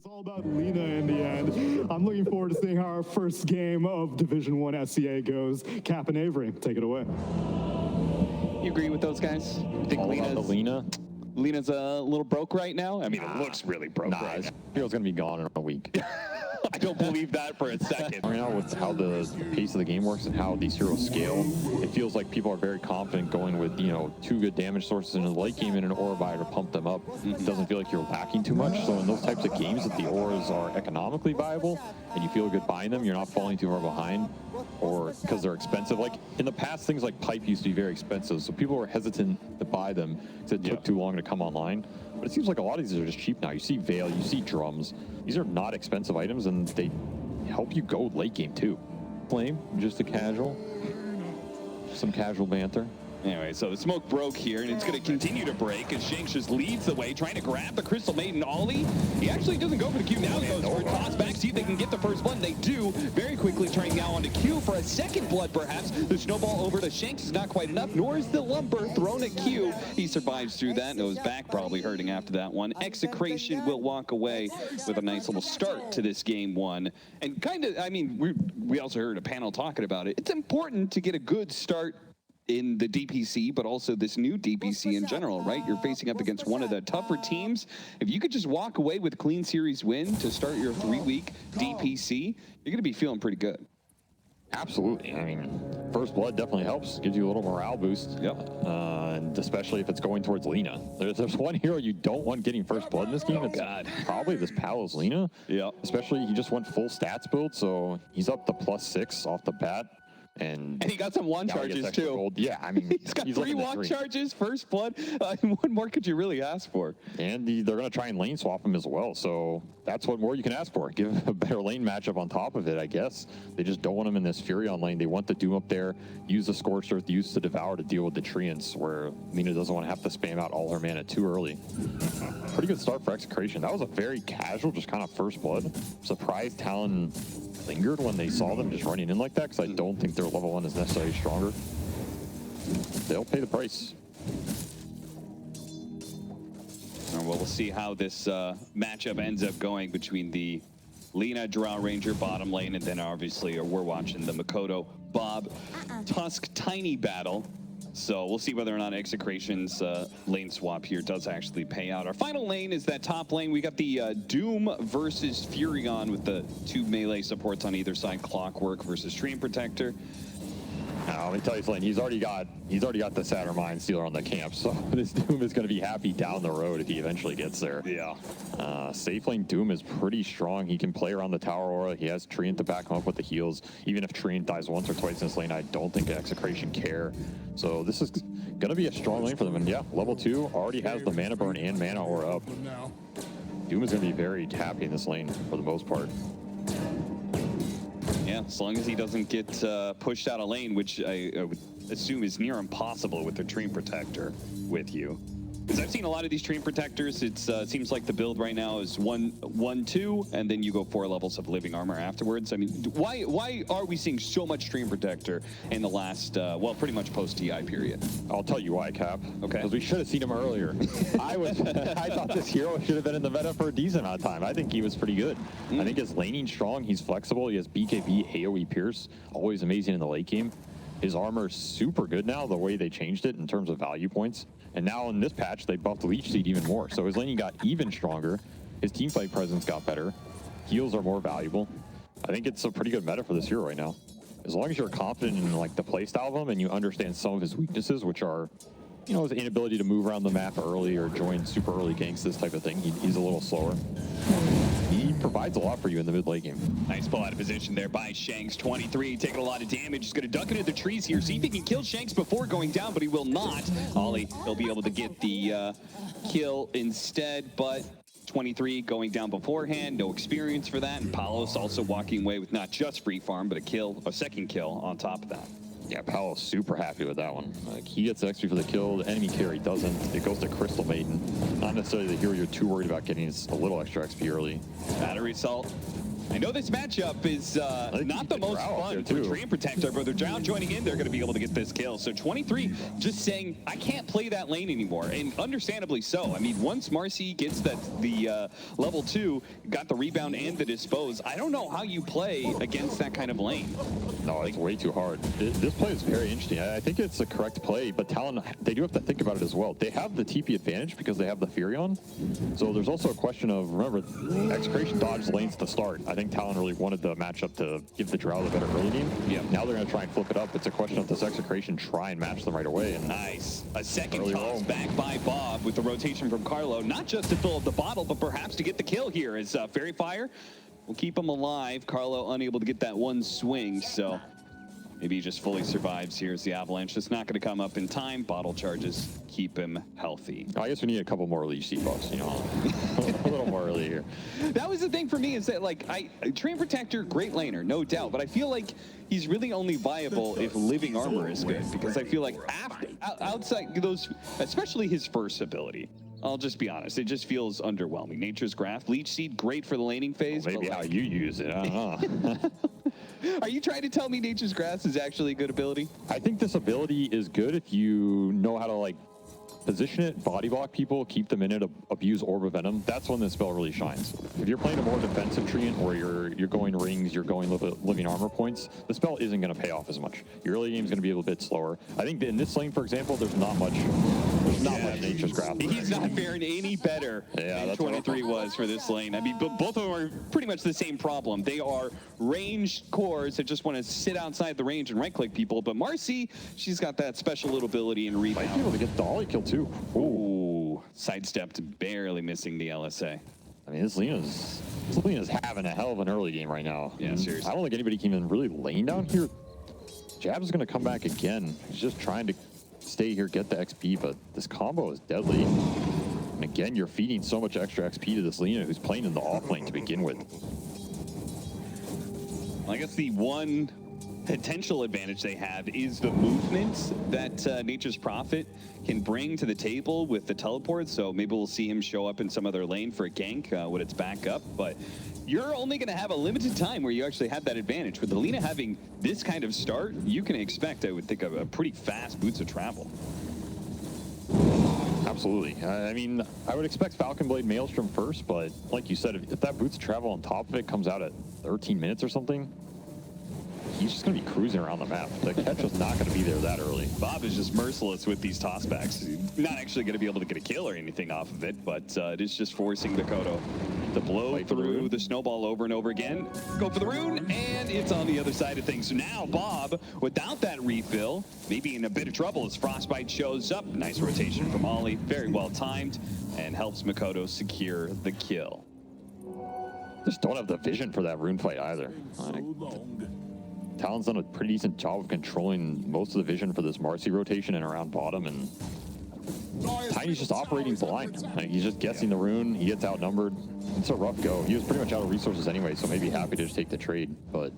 all about Lena in the end. I'm looking forward to seeing how our first game of Division 1 SCA goes. Cap and Avery, take it away. You agree with those guys? You think Lena's a little broke right now? I mean, it looks really broke right now. Hero's going to be gone in a week. I don't believe that for a second. Right now, with how the pace of the game works and how these heroes scale, it feels like people are very confident going with, you know, 2 good damage sources in the late game and an aura buyer to pump them up. It doesn't feel like you're lacking too much. So in those types of games, if the auras are economically viable and you feel good buying them, you're not falling too far behind, or because they're expensive. Like in the past, things like pipe used to be very expensive, so people were hesitant to buy them because it took too long to come online. But it seems like a lot of these are just cheap now. You see Veil, you see Drums. These are not expensive items, and they help you go late game too. Flame, just a casual. Some casual banter. Anyway, so the smoke broke here, and it's going to continue to break as Shanks just leads the way, trying to grab the Crystal Maiden Ollie. He actually doesn't go for the Q. Now he goes for a toss back, see if they can get the first one. They do, very quickly turning now onto Q for a second blood, perhaps. The snowball over to Shanks is not quite enough, nor is the lumber thrown at Q. He survives through that, and his back probably hurting after that one. Execration will walk away with a nice little start to this game 1. And kind of, I mean, we also heard a panel talking about it. It's important to get a good start in the DPC, but also this new DPC in general, right? You're facing up against one of the tougher teams. If you could just walk away with a clean series win to start your 3-week DPC, you're going to be feeling pretty good. Absolutely. I mean, first blood definitely helps, gives you a little morale boost. Yep. And especially if it's going towards Lena. There's one hero you don't want getting first blood in this game. It's probably this Palos Lena. Yeah. Especially he just went full stats build, so he's up to +6 off the bat. And he got some one charges too. Gold. Yeah, I mean, he's got 3 one charges, first blood. What more could you really ask for? And they're going to try and lane swap him as well. So that's what more you can ask for. Give him a better lane matchup on top of it, I guess. They just don't want him in this Furion lane. They want the Doom up there, use the Scorched Earth, use the Devour to deal with the Treants, where Lena doesn't want to have to spam out all her mana too early. Pretty good start for Execration. That was a very casual, just kind of first blood. Surprised Talon lingered when they saw them just running in like that, because I don't think their level 1 is necessarily stronger. They'll pay the price. Well, we'll see how this matchup ends up going between the Lena Drow Ranger bottom lane, and then obviously we're watching the Makoto Bob Tusk Tiny battle. So we'll see whether or not Execration's lane swap here does actually pay out. Our final lane is that top lane. We got the Doom versus Furion with the 2 melee supports on either side, Clockwork versus Stream Protector. Now, let me tell you something. He's already got the Saturn Mind Stealer on the camp, so this Doom is going to be happy down the road if he eventually gets there. Yeah. Safe lane Doom is pretty strong. He can play around the tower aura. He has Treant to back him up with the heals. Even if Treant dies once or twice in this lane, I don't think Execration care. So this is going to be a strong lane for them. And yeah, level 2 already has the mana burn and mana aura up. Doom is going to be very happy in this lane for the most part. Yeah, as long as he doesn't get pushed out of lane, which I would assume is near impossible with the Treant Protector with you. Because I've seen a lot of these Treant Protectors. It seems like the build right now is 1-2, and then you go 4 levels of living armor afterwards. I mean, why are we seeing so much Treant Protector in the last, well, pretty much post-TI period? I'll tell you why, Cap. Okay. Because we should have seen him earlier. I thought this hero should have been in the meta for a decent amount of time. I think he was pretty good. I think his laning strong. He's flexible. He has BKB, AoE Pierce. Always amazing in the late game. His armor is super good now, the way they changed it in terms of value points. And now in this patch, they buffed Leech Seed even more. So his laning got even stronger. His teamfight presence got better. Heals are more valuable. I think it's a pretty good meta for this hero right now. As long as you're confident in like the playstyle of him and you understand some of his weaknesses, which are, you know, his inability to move around the map early or join super early ganks, this type of thing. He's a little slower. He provides a lot for you in the mid-late game. Nice pull out of position there by Shanks. 23, taking a lot of damage. He's going to duck into the trees here. See if he can kill Shanks before going down, but he will not. Ollie, he'll be able to get the kill instead, but 23 going down beforehand. No experience for that. And Palos also walking away with not just free farm, but a second kill on top of that. Yeah, Palos super happy with that one. Like, he gets XP for the kill, the enemy carry doesn't. It goes to Crystal Maiden. Not necessarily the hero you're too worried about getting. It's a little extra XP early. Battery Assault I know this matchup is not the most fun for Dream Protector, but they're now joining in. They're going to be able to get this kill. So 23 just saying, I can't play that lane anymore, and understandably so. I mean, once Marcy gets the level 2, got the rebound and the dispose, I don't know how you play against that kind of lane. No, it's way too hard. This play is very interesting. I think it's the correct play, but Talon, they do have to think about it as well. They have the TP advantage because they have the Furion. So there's also a question of, remember, Execration dodged lanes to start. I think Talon really wanted the matchup to give the Drow the better early game. Yeah. Now they're going to try and flip it up. It's a question of does Execration try and match them right away. And nice. A second toss back by Bob with the rotation from Carlo, not just to fill up the bottle, but perhaps to get the kill here as Fairy Fire will keep him alive. Carlo unable to get that one swing, so maybe he just fully survives here as the Avalanche. Just not going to come up in time. Bottle charges keep him healthy. I guess we need a couple more leash seed buffs, you know, a little more early here. That was the thing for me is that, like, Train Protector, great laner, no doubt, but I feel like he's really only viable if Living Armor is good, because I feel like outside those, especially his first ability, I'll just be honest, it just feels underwhelming. Nature's Graph, Leech Seed, great for the laning phase. Well, maybe how you use it, I don't know. Are you trying to tell me Nature's Grasp is actually a good ability? I think this ability is good if you know how to, like, position it, body block people, keep them in it, abuse Orb of Venom. That's when this spell really shines. If you're playing a more defensive treant or you're going rings, you're going living armor points, the spell isn't going to pay off as much. Your early game is going to be a little bit slower. I think that in this lane, for example, there's not much Nature's Grasp. He's not faring any better than 23 was for this lane. I mean, both of them are pretty much the same problem. They are ranged cores that just want to sit outside the range and right-click people, but Marcy, she's got that special little ability in rebound. Might be able to get the Ollie kill too. Ooh, sidestepped, barely missing the LSA. I mean, this Lena's having a hell of an early game right now. Yeah, seriously. I don't think anybody can even really lane down here. Jab is going to come back again. He's just trying to stay here, get the XP, but this combo is deadly. And again, you're feeding so much extra XP to this Lena who's playing in the off lane to begin with. I guess the one potential advantage they have is the movement that Nature's Prophet can bring to the table with the teleport, so maybe we'll see him show up in some other lane for a gank when it's back up, but you're only going to have a limited time where you actually have that advantage. With the Lena having this kind of start, you can expect, I would think, a pretty fast boots of travel. Absolutely. I mean, I would expect Falcon Blade Maelstrom first, but like you said, if that boots of travel on top of it comes out at 13 minutes or something, he's just going to be cruising around the map. The catch is not going to be there that early. Bob is just merciless with these tossbacks. Not actually going to be able to get a kill or anything off of it, but it is just forcing Mikoto to blow through the snowball over and over again. Go for the rune, and it's on the other side of things. So now Bob, without that refill, maybe in a bit of trouble as Frostbite shows up. Nice rotation from Ollie, very well timed, and helps Mikoto secure the kill. Just don't have the vision for that rune fight either. Talon's done a pretty decent job of controlling most of the vision for this Marcy rotation and around bottom, and Tiny's just operating blind. Like, he's just guessing the rune, he gets outnumbered. It's a rough go. He was pretty much out of resources anyway, so maybe happy to just take the trade, but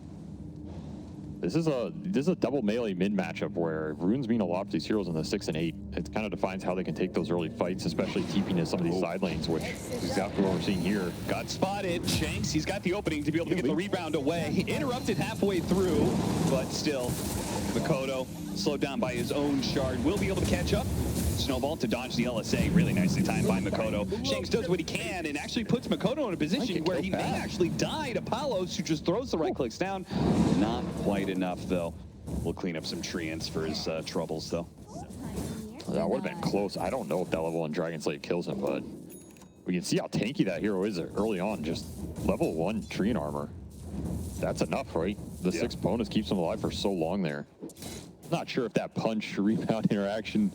this is a double melee mid matchup where runes mean a lot for these heroes in the 6 and 8. It kind of defines how they can take those early fights, especially keeping to some of these side lanes, which is exactly what we're seeing here. Got spotted. Shanks, he's got the opening to be able to get the rebound away. Interrupted halfway through, but still, Mikoto, slowed down by his own shard, will be able to catch up. Snowball to dodge the LSA, really nicely timed by Mikoto. Shanks does what he can and actually puts Mikoto in a position where he may actually die to Palos, who just throws the right clicks down. Not quite enough, though. We'll clean up some treants for his troubles, though. That would have been close. I don't know if that level 1 Dragon Slate kills him, but we can see how tanky that hero is early on. Just level 1 treant armor. That's enough, right? The 6 bonus keeps him alive for so long there. Not sure if that punch rebound interaction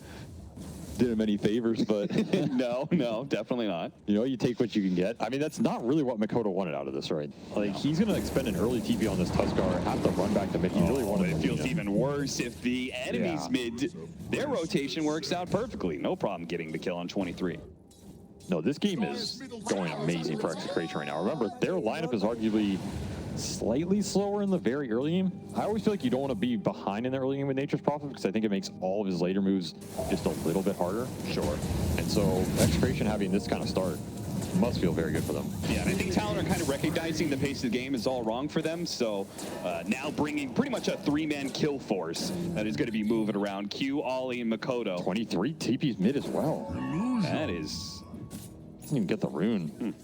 did him any favors, but no, definitely not. You know, you take what you can get. I mean, that's not really what Mikoto wanted out of this, right? Like, he's going to expend an early TP on this Tuskar, have to run back to mid. He really wanted it. Feels even worse if the enemy's mid, their rotation works out perfectly. No problem getting the kill on 23. No, this game is going amazing for Execration right now. Remember, their lineup is arguably slightly slower in the very early game. I always feel like you don't want to be behind in the early game with Nature's Prophet because I think it makes all of his later moves just a little bit harder. Sure. And so Execration having this kind of start must feel very good for them. Yeah, and I think Talon are kind of recognizing the pace of the game is all wrong for them, so now bringing pretty much a three-man kill force that is going to be moving around. Q, Ollie, and Makoto. 23 TP's mid as well. That is... Doesn't even get the rune.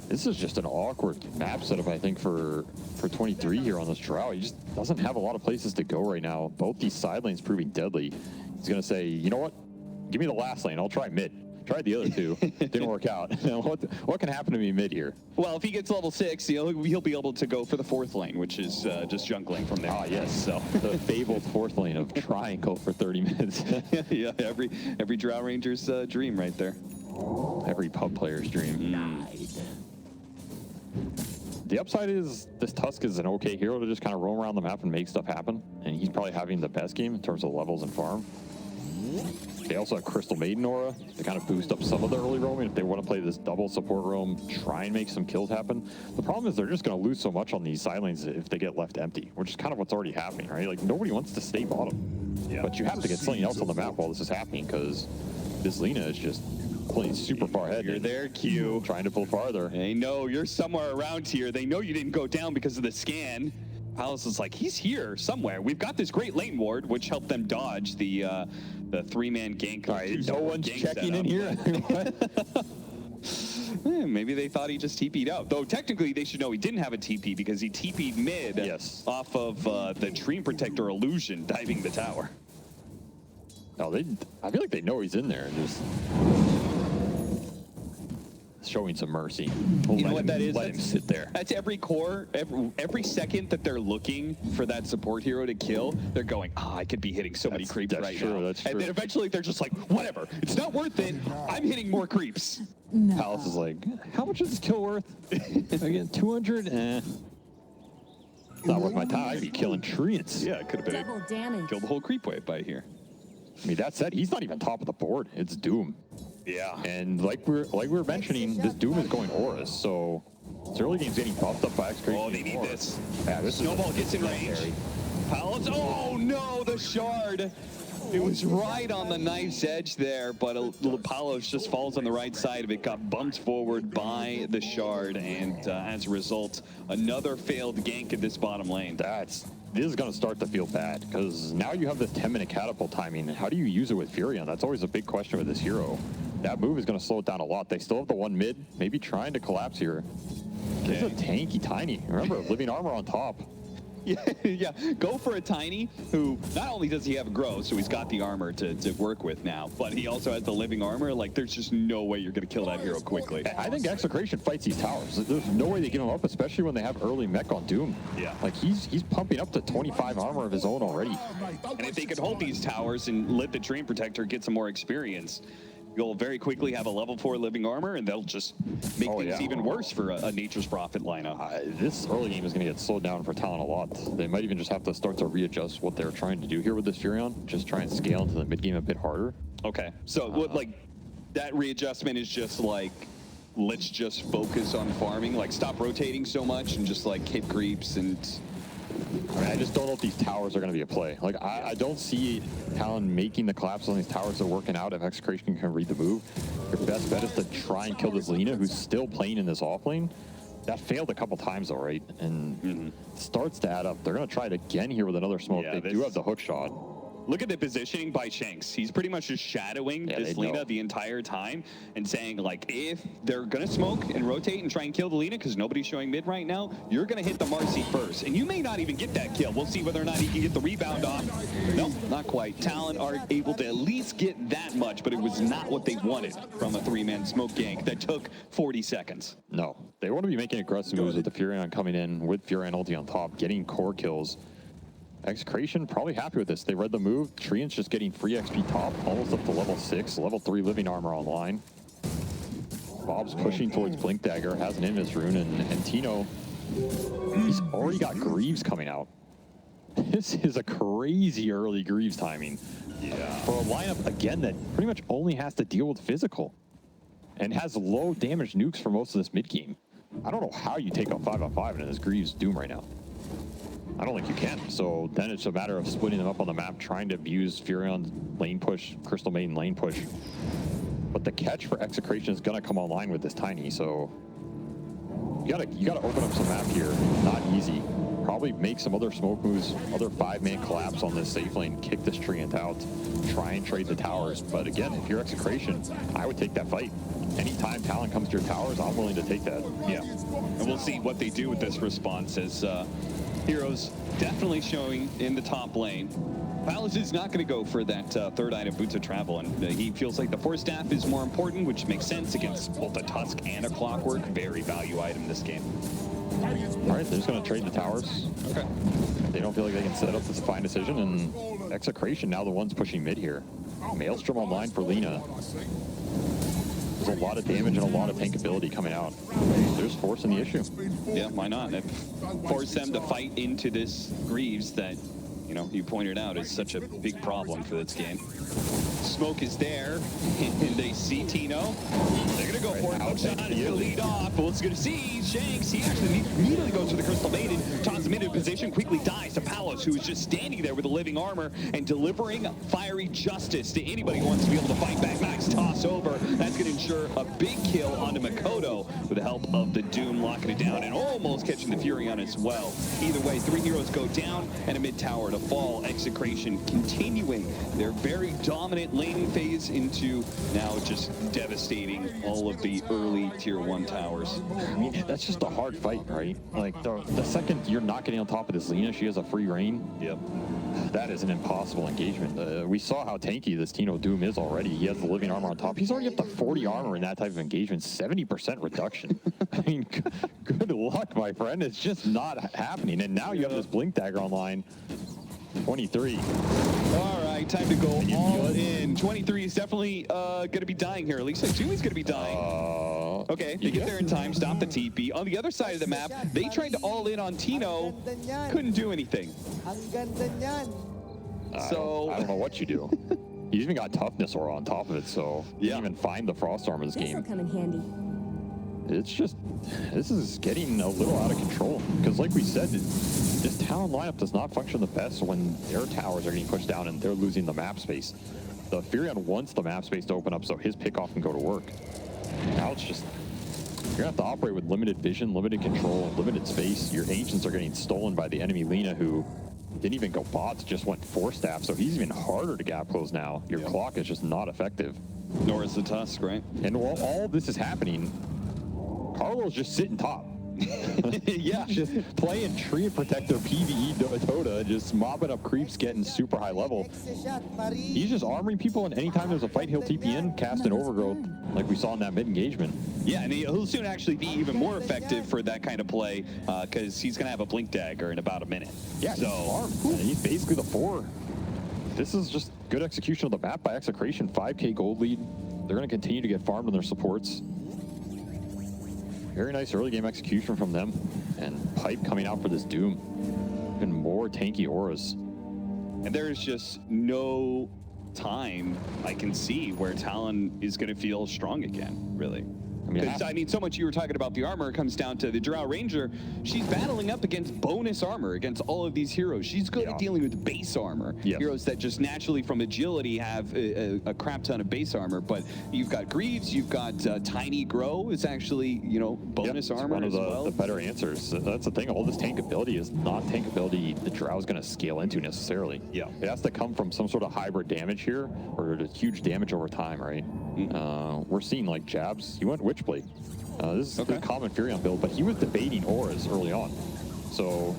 This is just an awkward map setup, I think, for 23 here on this drought. He just doesn't have a lot of places to go right now. Both these side lanes proving deadly. He's going to say, you know what? Give me the last lane. I'll try mid. Tried the other two. Didn't work out. What can happen to me mid here? Well, if he gets level 6, he'll be able to go for the 4th lane, which is just jungling from there. Ah, yes. So the fabled 4th lane of triangle for 30 minutes. Yeah, every Drow Ranger's dream right there. Every pub player's dream. The upside is this Tusk is an okay hero to just kind of roam around the map and make stuff happen. And he's probably having the best game in terms of levels and farm. They also have Crystal Maiden Aura to kind of boost up some of the early roaming if they want to play this double support roam, try and make some kills happen. The problem is they're just going to lose so much on these side lanes if they get left empty, which is kind of what's already happening, right? Like, nobody wants to stay bottom. Yeah. But you have to get something else on the map while this is happening, because this Lina is just playing super far ahead. You're there, Q. Trying to pull farther. They know you're somewhere around here. They know you didn't go down because of the scan. Palace is like, he's here somewhere. We've got this great lane ward, which helped them dodge the three-man gank. Right, no one's checking in here. Maybe they thought he just TP'd out. Though technically they should know he didn't have a TP because he TP'd mid off of the Dream Protector illusion diving the tower. No, I feel like they know he's in there and just showing some mercy. You know what that is? Let him sit there. That's every core, every second that they're looking for that support hero to kill, they're going, I could be hitting so many creeps right now. That's true. And then eventually they're just like, whatever, it's not worth it. I'm hitting more creeps. No. Palace is like, how much is this kill worth? Again, 200? It's not worth my time. I'd be killing treants. Yeah, it could have been Double damage. killed the whole creep wave by here. I mean, that said, he's not even top of the board. It's Doom. Yeah. And like we were mentioning, this Doom is going Auras, so this early game's getting buffed up by Execration. Oh, they need this. Yeah, this Snowball gets in range. Palace, oh no, the shard. It was right on the knife's edge there, but Palos just falls on the right side of it, got bumped forward by the shard, and as a result, another failed gank in this bottom lane. This is going to start to feel bad, because now you have this 10-minute catapult timing. How do you use it with Furion? That's always a big question with this hero. That move is going to slow it down a lot. They still have the one mid, maybe trying to collapse here. This is a tanky Tiny. Remember, living armor on top. Yeah, go for a Tiny who not only does he have a grow, so he's got the armor to work with now, but he also has the living armor. Like, there's just no way you're going to kill that hero quickly. I think Execration fights these towers. There's no way they give him up, especially when they have early mech on Doom. Yeah. Like, he's pumping up to 25 armor of his own already. And if they could hold these towers and let the Dream Protector get some more experience, you'll very quickly have a level 4 living armor, and they'll just make things even worse for a Nature's Prophet lineup. This early game is going to get slowed down for Talon a lot. They might even just have to start to readjust what they're trying to do here with this Furion. Just try and scale into the mid game a bit harder. Okay, so like that readjustment is just like, let's just focus on farming, like stop rotating so much and just like hit creeps and... I mean, I just don't know if these towers are going to be a play. Like, I don't see Talon making the collapse on these towers that are working out if Execration can read the move. Your best bet is to try and kill this Lina, who's still playing in this off lane. That failed a couple times, though, right? And it starts to add up. They're going to try it again here with another smoke. Yeah, they do have the hook shot. Look at the positioning by Shanks. He's pretty much just shadowing this Lina the entire time and saying, like, if they're going to smoke and rotate and try and kill the Lina because nobody's showing mid right now, you're going to hit the Marcy first. And you may not even get that kill. We'll see whether or not he can get the rebound off. Nope, not quite. Talon are able to at least get that much, but it was not what they wanted from a three-man smoke gank that took 40 seconds. No, they want to be making aggressive moves with the Furion coming in, with Furion ulti on top, getting core kills. Execration probably happy with this. They read the move. Treant's just getting free XP top, almost up to level 6, level 3 living armor online. Bob's pushing towards Blink Dagger, has an Invis rune, and Tino, he's already got Greaves coming out. This is a crazy early Greaves timing. Yeah. For a lineup, again, that pretty much only has to deal with physical and has low damage nukes for most of this mid game. I don't know how you take a 5-on-5 in this Greaves Doom right now. I don't think you can. So then it's a matter of splitting them up on the map, trying to abuse Furion's lane push, Crystal Maiden lane push. But the catch for Execration is going to come online with this Tiny, so you gotta open up some map here. Not easy. Probably make some other smoke moves, other 5-man collapse on this safe lane, kick this Treant out, try and trade the towers. But again, if you're Execration, I would take that fight. Anytime Talon comes to your towers, I'm willing to take that. Yeah, and we'll see what they do with this response as Heroes definitely showing in the top lane. Palace is not going to go for that third item, Boots of Travel, and he feels like the Force Staff is more important, which makes sense against both a Tusk and a Clockwork. Very value item this game. All right, they're just going to trade the towers. Okay. They don't feel like they can set up this fine decision, and Execration now the ones pushing mid here. Maelstrom online for Lina. There's a lot of damage and a lot of tankability coming out. They're just forcing the issue. Yeah, why not? It forced them to fight into this Greaves that, you know, you pointed out is such a big problem for this game. Smoke is there, and they see Tino. They're going to go for it. Hookshot is going to lead off. But what's going to see Shanks, he actually immediately goes for the Crystal Maiden, tosses him into position, quickly dies to Palos, who is just standing there with a living armor and delivering fiery justice to anybody who wants to be able to fight back. Nice toss over. That's going to ensure a big kill onto Makoto with the help of the Doom locking it down and almost catching the Fury on as well. Either way, 3 heroes go down and a mid tower to fall. Execration continuing their very dominant laning phase into now just devastating all of the early tier 1 towers. I mean, that's just a hard fight, right? Like, the second you're not getting on top of this Lina, she has a free reign. Yep. That is an impossible engagement. We saw how tanky this Tino Doom is already. He has the living armor on top. He's already up to 40 armor in that type of engagement, 70% reduction. I mean, good luck, my friend. It's just not happening. And now you have this Blink Dagger online. 23. All right, time to go all in. 23 is definitely going to be dying here. At least I assume he's going to be dying. Okay, they get there in time, stop the TP. On the other side of the map, they tried to all in on Tino, couldn't do anything. So I don't know what you do. He's even got toughness aura on top of it, so you can't even find the frost armor this game. This'll come in handy. It's just, this is getting a little out of control. Because like we said, this Talon lineup does not function the best when their towers are getting pushed down and they're losing the map space. The Furion wants the map space to open up so his pickoff can go to work. Now it's just, you're going to have to operate with limited vision, limited control, limited space. Your ancients are getting stolen by the enemy Lina, who didn't even go bots, just went 4 staff, so he's even harder to gap close now. Your clock is just not effective. Nor is the Tusk, right? And while all this is happening, Carlo's just sitting top. Yeah. Just playing Tree Protector PvE Dota, just mobbing up creeps, getting super high level. He's just armoring people, and anytime there's a fight, he'll TP in, cast an Overgrowth, like we saw in that mid-engagement. Yeah, and he'll soon actually be even more effective for that kind of play, because he's going to have a Blink Dagger in about a minute. Yeah, so he's basically the 4. This is just good execution of the map by Execration. 5k gold lead. They're going to continue to get farmed on their supports. Very nice early game execution from them. And Pipe coming out for this Doom. Even more tanky auras. And there is just no time I can see where Talon is going to feel strong again, really. Because, I mean, so much you were talking about the armor comes down to the Drow Ranger. She's battling up against bonus armor against all of these heroes. She's good at dealing with base armor. Heroes that just naturally from agility have a crap ton of base armor. But you've got Greaves, you've got Tiny Grow is actually, you know, bonus armor one of as well. the better answers. That's the thing. All this tankability is not tankability the Drow's going to scale into necessarily. Yeah. It has to come from some sort of hybrid damage here, or huge damage over time, right? We're seeing like jabs. He went Witchblade. This is the common Furion build, but he was debating auras early on. So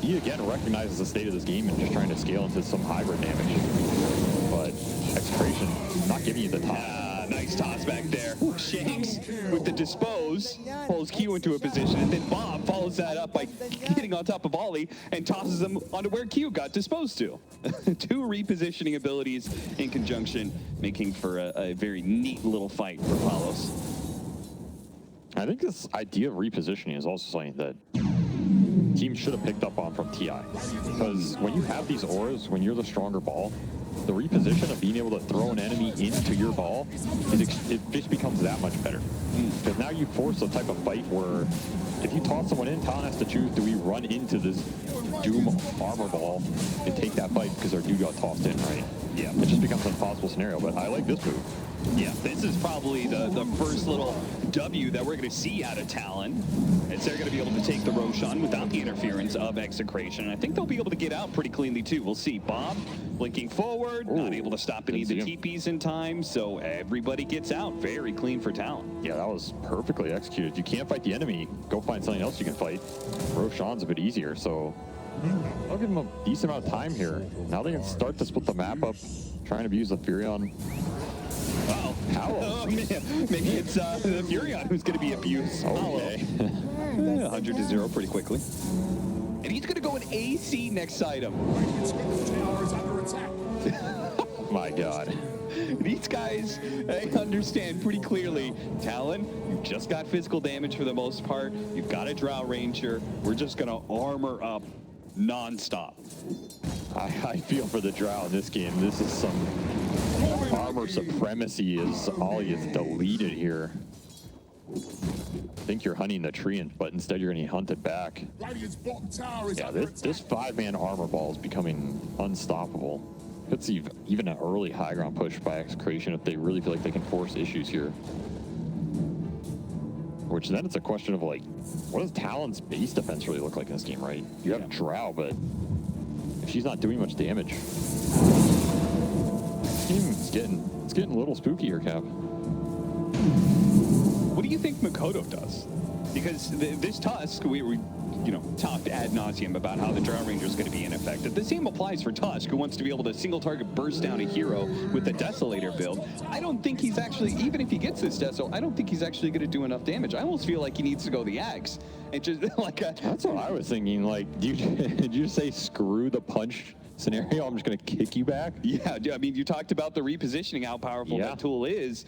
he again recognizes the state of this game and just trying to scale into some hybrid damage. But Execration not giving you the time. Nice toss back there. Shanks with the dispose, pulls Q into a position, and then Bob follows that up by getting on top of Ollie and tosses him onto where Q got disposed to. 2 repositioning abilities in conjunction, making for a very neat little fight for Palos. I think this idea of repositioning is also something that teams should have picked up on from TI. Because when you have these auras, when you're the stronger ball, the reposition of being able to throw an enemy into your ball, it just becomes that much better. Because now you force a type of fight where if you toss someone in, Talon has to choose, do we run into this Doom armor ball and take that fight because our dude got tossed in, right? Yeah. It just becomes an impossible scenario, but I like this move. Yeah, this is probably the first little W that we're going to see out of Talon. As they're going to be able to take the Roshan without the interference of Execration. And I think they'll be able to get out pretty cleanly too. We'll see. Bob blinking forward, not able to stop any of the TPs in time. So everybody gets out. Very clean for Talon. Yeah, that was perfectly executed. You can't fight the enemy. Go find something else you can fight. Roshan's a bit easier, so I'll give them a decent amount of time here. Now they can start to split the map up, trying to abuse the Furion. Uh-oh. Oh, man. Maybe it's the Furion who's going to be abused. Okay. 100 to 0 pretty quickly. And he's going to go an AC next item. My God. These guys, they understand pretty clearly. Talon, you've just got physical damage for the most part. You've got a Drow Ranger. We're just going to armor up non-stop. I feel for the Drow in this game. This is some armor supremacy is all he's deleted here. Think you're hunting the tree, but instead you're going to hunt it back. Yeah, this 5-man armor ball is becoming unstoppable. It's even an early high ground push by Execration if they really feel like they can force issues here. Which then it's a question of like, what does Talon's base defense really look like in this game, right? You have Drow, but if she's not doing much damage, it's getting a little spooky here, Cap. What do you think Makoto does? Because this Tusk, we talked ad nauseum about how the Drow Ranger is going to be ineffective. The same applies for Tusk, who wants to be able to single target burst down a hero with the Desolator build. I don't think he's actually, even if he gets this Deso, I don't think he's actually going to do enough damage. I almost feel like he needs to go the Axe. And just like that's what I was thinking. Like, did you say screw the punch scenario? I'm just going to kick you back? Yeah, I mean, you talked about the repositioning, how powerful that tool is.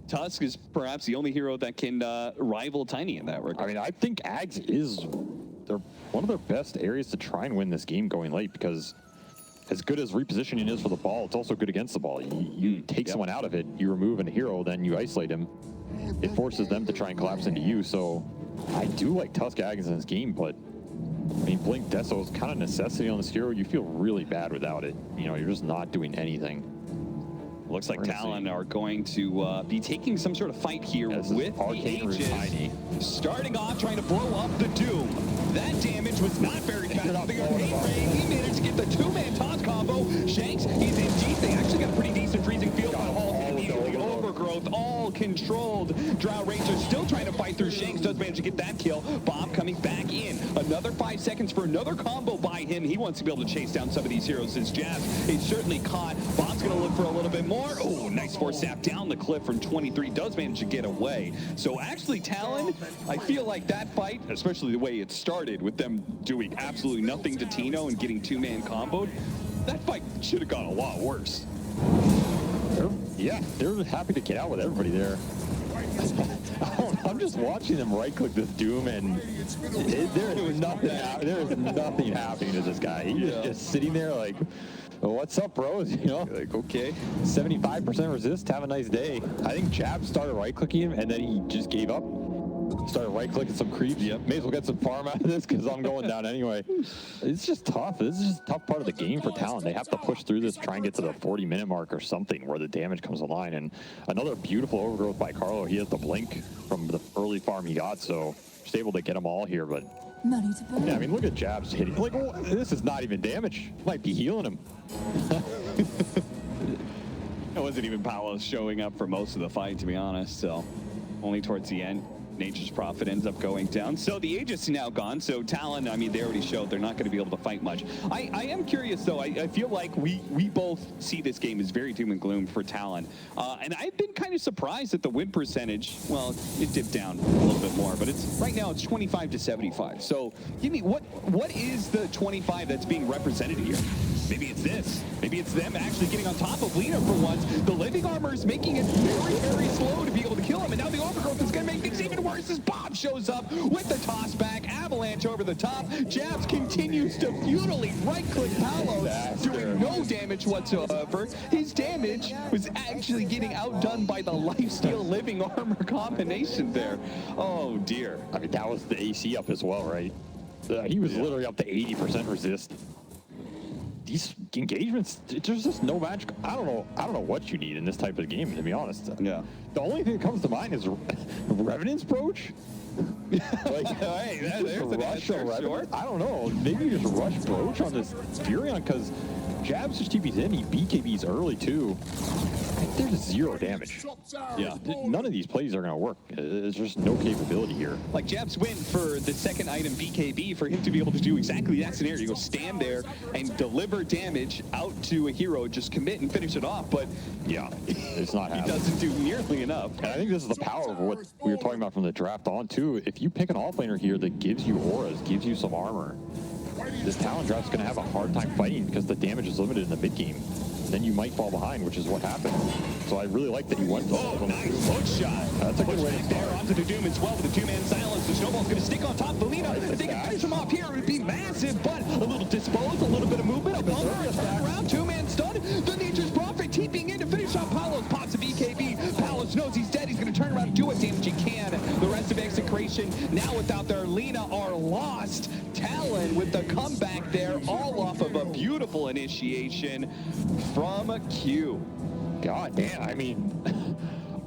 Tusk is perhaps the only hero that can rival Tiny in that regard. I mean, I think Ags is one of their best areas to try and win this game going late, because as good as repositioning is for the ball, it's also good against the ball. You take someone out of it, you remove a hero, then you isolate him. It forces them to try and collapse into you. So I do like Tusk Ags in this game, but I mean, Blink Deso is kind of necessity on this hero. You feel really bad without it. You're just not doing anything. Looks like Talon are going to be taking some sort of fight here with the Aegis. Starting off trying to blow up the Doom. That damage was not very fast. He managed to get the 2-man toss combo. Shanks, he's in deep. They actually got a pretty decent freezing field on Hall. Overgrowth, all controlled. Drow Ranger still trying to fight through. Shanks does manage to get that kill. Bob coming back in. Another 5 seconds for another combo by him. He wants to be able to chase down some of these heroes. His jabs is certainly caught. Bob's going to look for a little bit more. Oh, nice force sap down the cliff from 23. Does manage to get away. So actually, Talon, I feel like that fight, especially the way it started with them doing absolutely nothing to Tino and getting 2-man comboed, that fight should have gone a lot worse. They're happy to get out with everybody there. I'm just watching them right-click this Doom, and there is nothing happening to this guy. He's just sitting there like, well, what's up, bro? Like, okay. 75% resist, have a nice day. I think Jab started right-clicking him, and then he just gave up. Started right-clicking some creeps. May as well get some farm out of this, because I'm going down anyway. It's just tough. This is just a tough part of the game for Talon. They have to push through this, try and get to the 40-minute mark or something where the damage comes online. And another beautiful overgrowth by Carlo. He has the blink from the early farm he got, so just able to get them all here. But yeah, I mean, look at Jabs hitting. Like, oh, this is not even damage. Might be healing him. It wasn't even Palos showing up for most of the fight, to be honest. So only towards the end. Nature's Prophet ends up going down. So the Aegis is now gone. So Talon, I mean, they already showed they're not going to be able to fight much. I am curious, though. I feel like we both see this game as very doom and gloom for Talon. And I've been kind of surprised at the win percentage. Well, it dipped down a little bit more, but right now it's 25 to 75. So give me, what is the 25 that's being represented here? Maybe it's this. Maybe it's them actually getting on top of Lena for once. The living armor is making it very, very slow to be able to kill him. And now the overgrowth is going to make things even worse as Bob shows up with the toss back. Avalanche over the top. Jabs continues to futilely right-click Palos, doing no damage whatsoever. His damage was actually getting outdone by the lifesteal living armor combination there. Oh, dear. I mean, that was the AC up as well, right? He was literally up to 80% resist. these engagements, there's just no magic. I don't know what you need in this type of game, to be honest. Yeah. The only thing that comes to mind is Revenant's Broach. Like, hey, there's an answer, sure. I don't know. Maybe you just rush Broach on this Furion because Jabs just TP's in. He BKBs early too. There's 0 damage. Yeah. None of these plays are going to work. There's just no capability here. Like Jabs went for the second item BKB for him to be able to do exactly that scenario. You go stand there and deliver damage out to a hero, just commit and finish it off. But yeah, it's not happening. He doesn't do nearly enough. And I think this is the power of what we were talking about from the draft on too. If you pick an offlaner here that gives you auras, gives you some armor, this Talon draft's going to have a hard time fighting because the damage is limited in the mid game. Then you might fall behind, which is what happened. So I really like that he went. Oh, nice hook shot. That's a good way to there onto the Doom as well with the 2-man silence. The snowball's going to stick on top of Lina. If they can finish him off here, it would be massive, but a little disposed, a little bit of movement, a bumper, a turn around, 2-man stun. The Nature's Prophet TPing in to finish off Palos. Pops a BKB. Palos knows he's dead. He's going to turn around and do what damage he can. The rest of Execration, now without their Lina, are lost. Talon with the comeback there, all off of a beautiful initiation from Q. God damn, I mean,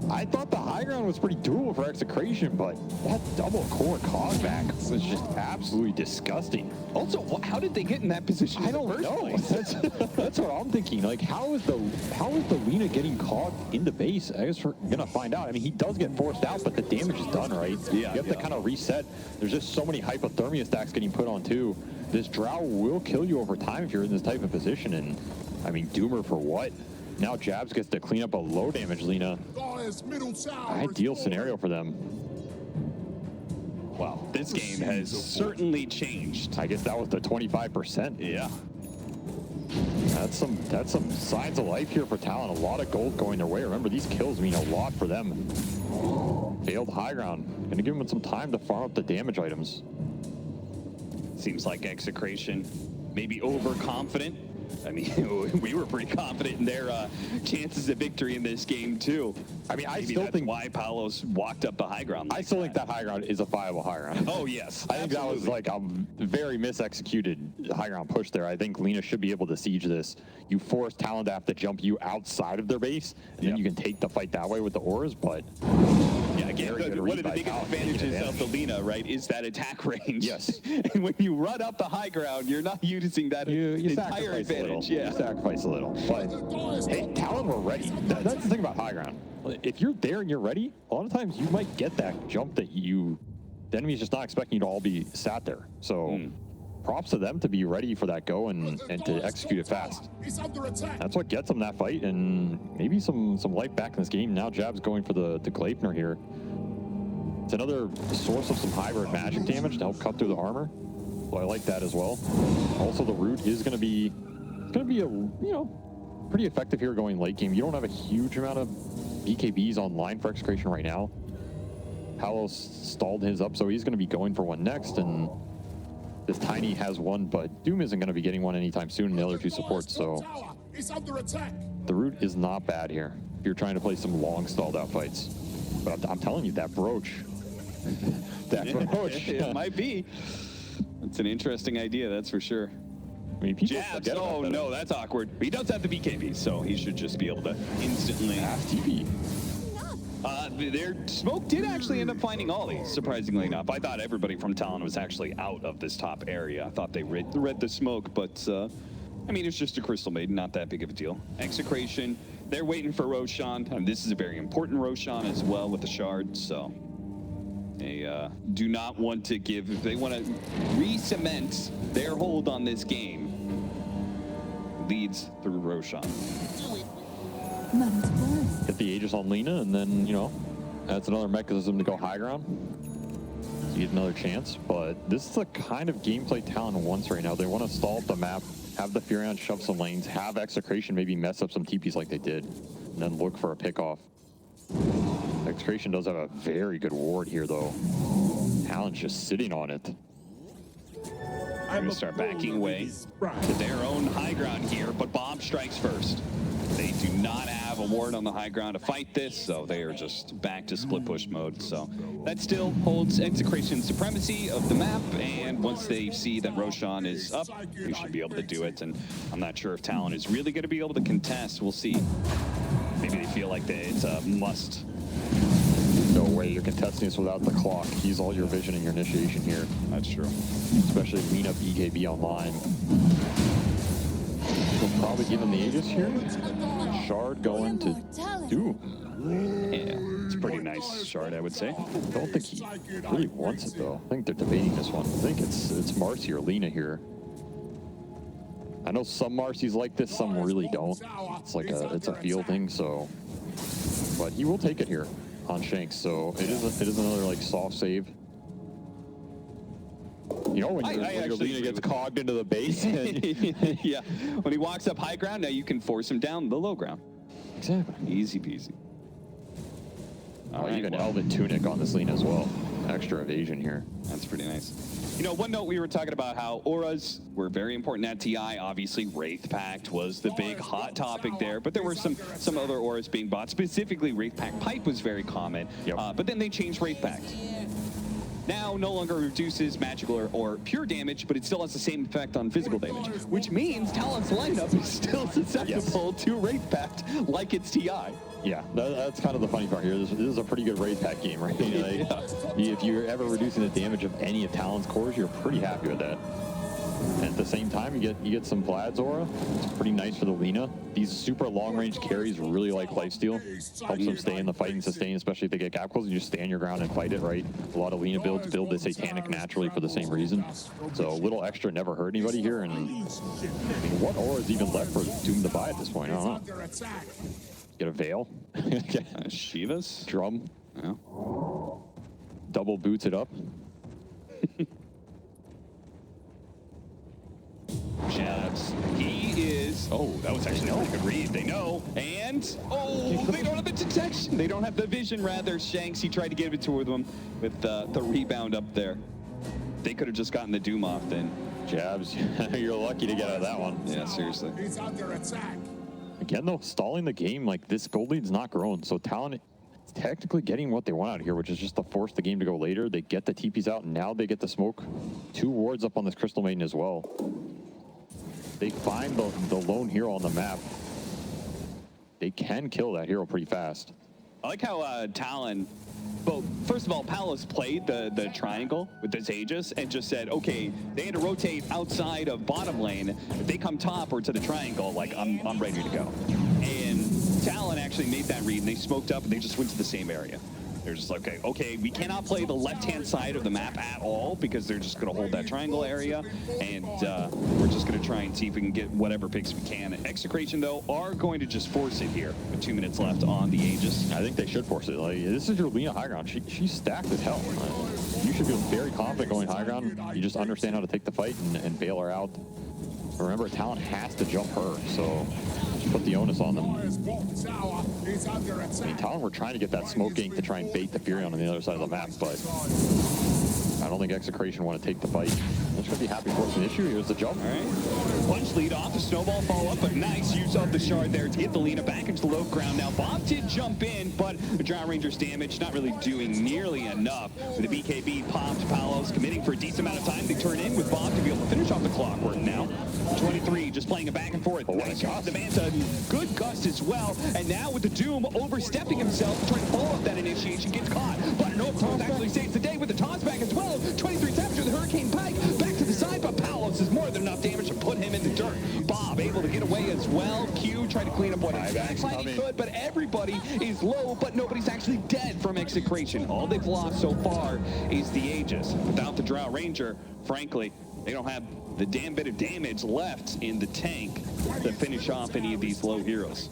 I thought the high ground was pretty doable for Execration, but that double core cogback was just absolutely disgusting. Also, how did they get in that position? I don't know. That's what I'm thinking. Like, how is the Lina getting caught in the base? I guess we're gonna find out. I mean, he does get forced out, but the damage is done, right? Yeah. You have to kind of reset. There's just so many hypothermia stacks getting put on too. This Drow will kill you over time if you're in this type of position, and I mean, Doomer for what? Now Jabs gets to clean up a low damage Lina. Ideal scenario for them. Wow, this game has certainly changed. I guess that was the 25%. Yeah. That's some signs of life here for Talon. A lot of gold going their way. Remember, these kills mean a lot for them. Failed high ground. Gonna give them some time to farm up the damage items. Seems like Execration maybe overconfident. I mean, we were pretty confident in their chances of victory in this game, too. I mean, Maybe that's why Palos walked up the high ground. I still think that high ground is a viable high ground. Oh, yes. I think that was like a very misexecuted high ground push there. I think Lina should be able to siege this. You force Talon to have to jump you outside of their base, and then you can take the fight that way with the auras, but... Yeah, again, one of the biggest advantages of the Lina, right, is that attack range. Yes. And when you run up the high ground, you're not using that entire advantage. Yeah. You sacrifice a little. But, hey, Talon were ready. That's the thing about high ground. If you're there and you're ready, a lot of times you might get that jump that the enemy's just not expecting you to all be sat there. So props to them to be ready for that go and to execute it fast. That's what gets them that fight, and maybe some life back in this game. Now Jab's going for the Gleipnir here. It's another source of some hybrid magic damage to help cut through the armor. So I like that as well. Also, the root is going to be a pretty effective here going late game. You don't have a huge amount of BKBs online for Execration right now. Palos stalled his up, so he's going to be going for one next, and this Tiny has one, but Doom isn't going to be getting one anytime soon in the other two supports, so the root is not bad here if you're trying to play some long stalled out fights. But I'm telling you, that Broach, it might be. It's an interesting idea, that's for sure. I mean, people Jabs, oh no, that's awkward. He does have the BKB, so he should just be able to instantly... TP. Their smoke did actually end up finding Ollie, surprisingly enough. I thought everybody from Talon was actually out of this top area. I thought they read the smoke, but I mean, it's just a Crystal Maiden, not that big of a deal. Execration, they're waiting for Roshan, and this is a very important Roshan as well with the shard, so they do not want to give, if they want to re-cement their hold on this game, leads through Roshan. Get the Aegis on Lina, and then, that's another mechanism to go high ground. You get another chance, but this is the kind of gameplay Talon wants right now. They want to stall up the map, have the Furion shove some lanes, have Execration maybe mess up some TPs like they did, and then look for a pickoff. Execration does have a very good ward here, though. Talon's just sitting on it. I'm going to start backing away to their own high ground here, but Bomb strikes first. They do not have a ward on the high ground to fight this, so they are just back to split push mode. So that still holds Execration's supremacy of the map, and once they see that Roshan is up, they should be able to do it. And I'm not sure if Talon is really going to be able to contest. We'll see. Maybe they feel like it's a must. No way you're contesting this without the clock. Use all your vision and your initiation here. That's true. Especially Lina BKB online. We'll probably give him the Aegis here. Shard going to do. Yeah, it's a pretty nice shard, I would say. I don't think he really wants it though. I think they're debating this one. I think it's Marcy or Lina here. I know some Marcy's like this, some really don't. It's like it's a feel thing, so. But he will take it here on Shanks, so it is another like soft save. You know when your Lina gets cogged into the base. Yeah, when he walks up high ground, now you can force him down the low ground. Exactly. Easy peasy. All right, even Elven Tunic on this Lina as well. Extra evasion here. That's pretty nice. You know, one note, we were talking about how auras were very important at TI. Obviously, Wraith Pact was the big hot topic there, but there were some other auras being bought. Specifically, Wraith Pact Pipe was very common, but then they changed Wraith Pact. Now, no longer reduces magical or pure damage, but it still has the same effect on physical damage, which means Talon's lineup is still susceptible to Wraith Pact like it's TI. Yeah, that's kind of the funny part here. This is a pretty good Wraith Pact game, right? Like, if you're ever reducing the damage of any of Talon's cores, you're pretty happy with that. And at the same time, you get some Vlad's aura. It's pretty nice for the Lina. These super long-range carries really like lifesteal. Helps them stay in the fight and sustain, especially if they get gap close. You just stand your ground and fight it, right? A lot of Lina builds build the Satanic naturally for the same reason. So a little extra never hurt anybody here. And I mean, what aura is even left for Doom to buy at this point? I don't know. Get a Veil. Shiva's? Drum. Yeah. Double boots it up. Jabs. He is. Oh, that was actually a really good read. They know. And. Oh, they don't have the detection. They don't have the vision, rather. Shanks, he tried to give it to them with the rebound up there. They could have just gotten the Doom off then. Jabs. You're lucky to get out of that one. Yeah, seriously. He's under attack. Again, though, stalling the game, like this gold lead's not grown. So Talon is technically getting what they want out of here, which is just to force the game to go later. They get the TPs out, and now they get to smoke 2 wards up on this Crystal Maiden as well. They find the lone hero on the map. They can kill that hero pretty fast. I like how Talon, well, first of all, Palos played the triangle with this Aegis and just said, okay, they had to rotate outside of bottom lane. If they come top or to the triangle, like, I'm ready to go. And Talon actually made that read, and they smoked up, and they just went to the same area. They're just like, okay, we cannot play the left-hand side of the map at all because they're just going to hold that triangle area, and we're just going to try and see if we can get whatever picks we can. Execration, though, are going to just force it here with 2 minutes left on the Aegis. I think they should force it. Like, this is your Lina high ground. She's stacked as hell. You should feel very confident going high ground. You just understand how to take the fight and bail her out. Remember, Talon has to jump her, so just put the onus on them. I mean, Talon were trying to get that smoke gank to try and bait the Fury on the other side of the map, but I don't think Execration want to take the fight. They're just going to be happy forcing the issue. Here's the jump. All right. Punch lead off, the snowball follow-up, but nice use of the shard there to get the Lina back into the low ground. Now, Bob did jump in, but the Drow Ranger's damage not really doing nearly enough. With the BKB popped, Palos committing for a decent amount of time. They turn in with Bob to be able to finish off the clockwork now. 23, just playing it back and forth. Nice use the Manta, good gust as well. And now with the Doom overstepping himself, trying to follow up that initiation, gets caught. But no, Tom actually saves the day with the toss back as well. 23 damage with the Hurricane Pike, back to the side, but Palos is more than enough damage to put him in the dirt. Bob able to get away as well. Q tried to clean up what he could, but everybody is low, but nobody's actually dead from Execration. All they've lost so far is the Aegis. Without the Drow Ranger, frankly, they don't have the damn bit of damage left in the tank to finish off any of these low heroes.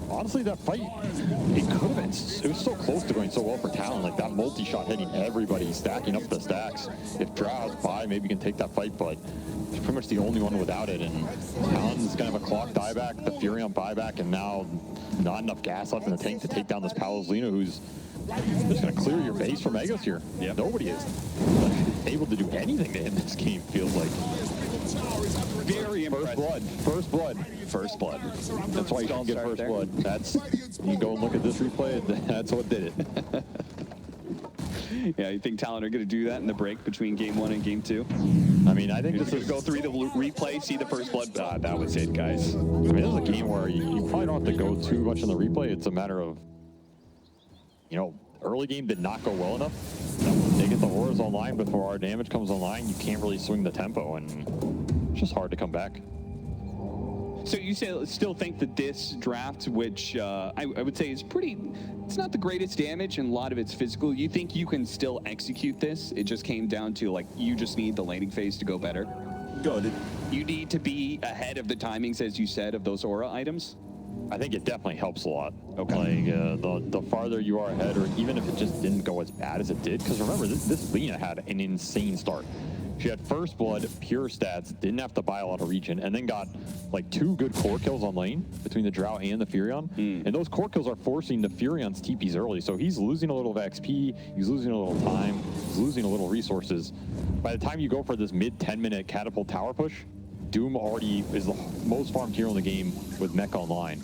Honestly, that fight, it could have been, it was so close to going so well for Talon. Like that multi-shot hitting everybody, stacking up the stacks. If Drow's by, maybe you can take that fight, but he's pretty much the only one without it. And Talon's gonna have a clock dieback, the Fury on buyback, and now not enough gas left in the tank to take down this Palos Lina, who's just gonna clear your base for Megas here. Yeah. Nobody is able to do anything to end this game, feels like. Very impressive. First blood. First blood. That's why you don't get first blood. That's, you go and look at this replay, that's what did it. Yeah, you think Talon are going to do that in the break between game 1 and game 2? I mean, I think This this is is go through the replay, see the first blood. That was it, guys. I mean, this is a game where you probably don't have to go too much in the replay. It's a matter of, you know, early game did not go well enough. They get the horrors online before our damage comes online. You can't really swing the tempo, and it's just hard to come back. So you still think that this draft, which I would say is pretty, it's not the greatest damage and a lot of it's physical. You think you can still execute this? It just came down to, like, you just need the laning phase to go better? Good. You need to be ahead of the timings, as you said, of those aura items? I think it definitely helps a lot. Okay. Like, the farther you are ahead, or even if it just didn't go as bad as it did, because remember, this Lina had an insane start. She had first blood, pure stats, didn't have to buy a lot of regen, and then got like 2 good core kills on lane between the Drought and the Furion. And those core kills are forcing the Furion's TPs early, so he's losing a little of XP, he's losing a little time, he's losing a little resources. By the time you go for this mid 10-minute catapult tower push, Doom already is the most farmed hero in the game with mech online.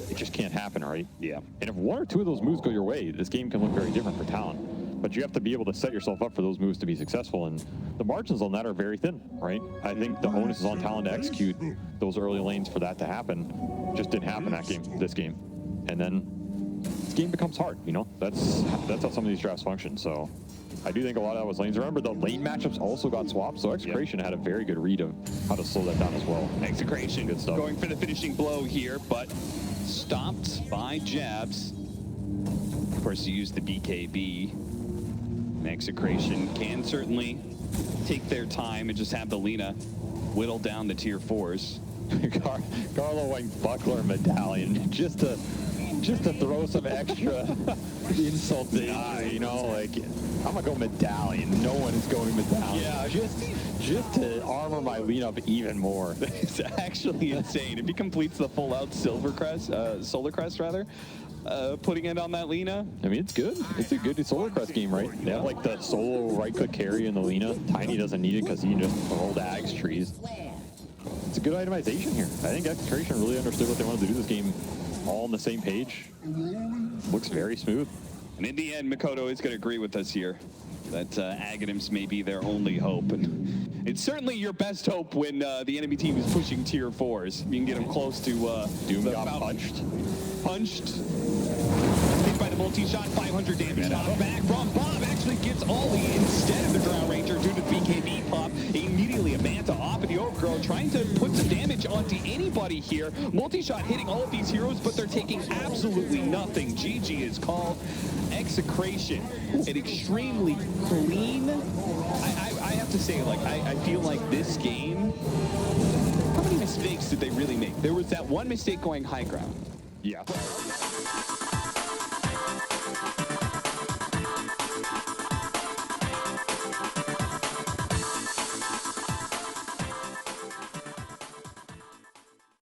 It just can't happen, right? Yeah. And if 1 or 2 of those moves go your way, this game can look very different for Talon. But you have to be able to set yourself up for those moves to be successful, and the margins on that are very thin, right? I think the onus is on Talon to execute those early lanes for that to happen. Just didn't happen this game. And then this game becomes hard, you know? That's how some of these drafts function, so I do think a lot of that was lanes. Remember, the lane matchups also got swapped, so Execration had a very good read of how to slow that down as well. Execration Good stuff. going for the finishing blow here, but stopped by jabs. Of course, you use the BKB. Execration can certainly take their time and just have the Lina whittle down the tier 4s. Carlo went buckler medallion just to throw some extra insult to eye, you know, like, I'm gonna go medallion. No one is going medallion. Yeah, just to armor my Lina up even more. It's actually insane. If he completes the full out Solar Crest rather, putting it on that Lina. I mean, it's good. It's a good Solar Crest game, right? They have like the solo right-click carry in the Lina. Tiny doesn't need it because he can just throw the Axe trees. It's a good itemization here. I think Execration really understood what they wanted to do this game, all on the same page. Looks very smooth. And in the end, Makoto is going to agree with us here that Aghanims may be their only hope. And it's certainly your best hope when the enemy team is pushing tier 4s. You can get them close to Doom the got fountain. Punched. Hit by the multi-shot, 500 damage. Knocked back from Bob. Actually gets Ollie instead of the Drow Ranger due to the BKB pop. Immediately a Manta off of the Overgrowth, trying to put some damage onto anybody here. Multi-shot hitting all of these heroes, but they're taking absolutely nothing. GG is called. Execration, an extremely clean. I have to say, like, I feel like this game, how many mistakes did they really make? There was that one mistake going high ground. Yeah.